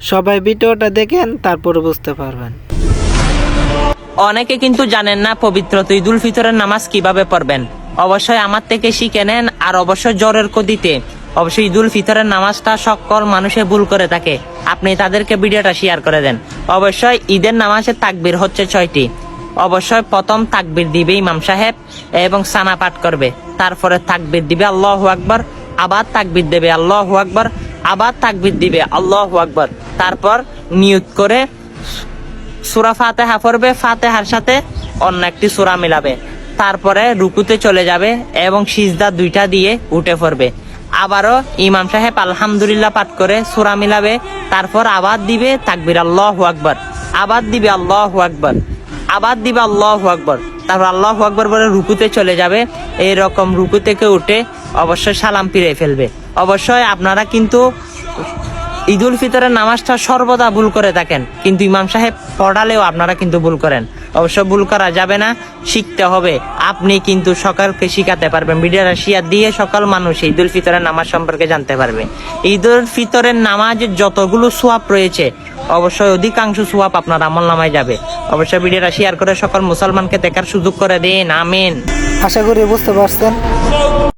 সবাই ভিডিওটা দেখেন, তারপরে বুঝতে পারবেন। অনেকে কিন্তু জানেন না পবিত্র ঈদুল ফিতরের নামাজ কিভাবে পড়বেন। অবশ্যই আমার থেকে শিখে নেন। আর অবশ্যই জ্বরের গতিতে অবশ্যই ঈদুল ফিতরের নামাজটা সকল মানুষে ভুল করে থাকে, আপনি তাদেরকে ভিডিওটা শেয়ার করে দেন। অবশ্যই ঈদের নামাজের তাকবীর হচ্ছে 6টি। অবশ্যই প্রথম তাকবীর দিবে ইমাম সাহেব এবং সানা পাঠ করবে, তারপরে তাকবীর দিবে আল্লাহু আকবার, আবার তাকবীর দেবে আল্লাহু আকবার, আবার তাকবীর দিবে আল্লাহু আকবার। তারপর নিয়ত করে সূরা ফাতিহা পড়বে, ফাতিহার সাথে অন্য একটি সূরা মিলাবে, তারপরে রুকুতে চলে যাবে এবং সিজদা 2টা দিয়ে উঠে পড়বে। আবারও ইমাম সাহেব আলহামদুলিল্লাহ পাঠ করে সূরা মিলাবে, তারপর আবার দিবে তাকবীর আল্লাহু আকবার, আবার দিবে আল্লাহু আকবার, আবার দিবে আল্লাহু আকবার, তারপর আল্লাহু আকবার বলে রুকুতে চলে যাবে। এইরকম রুকু থেকে উঠে অবশ্যই সালাম ফিরে ফেলবে। অবশ্যই আপনারা কিন্তু ঈদুল ফিতরের নামাজটা সর্বদা ভুল করে থাকেন, কিন্তু ইমাম সাহেব পড়ালেও আপনারা কিন্তু ভুল করেন। অবশ্য ভুল করা যাবে না, শিখতে হবে। আপনি কিন্তু সকালকে শিখাতে পারবেন, ভিডিওটা শেয়ার দিয়ে সকল মানুষ ঈদুল ফিতরের নামাজ সম্পর্কে জানতে পারবে। ঈদুল ফিতরের নামাজের যতগুলো সোয়াব রয়েছে অবশ্যই অধিকাংশ সোয়াব আপনার আমলনামায় যাবে। অবশ্যই ভিডিওটা শেয়ার করে সকল মুসলমানকে দেখার সুযোগ করে দিন। আমিন। আশা করি বুঝতে পারছেন।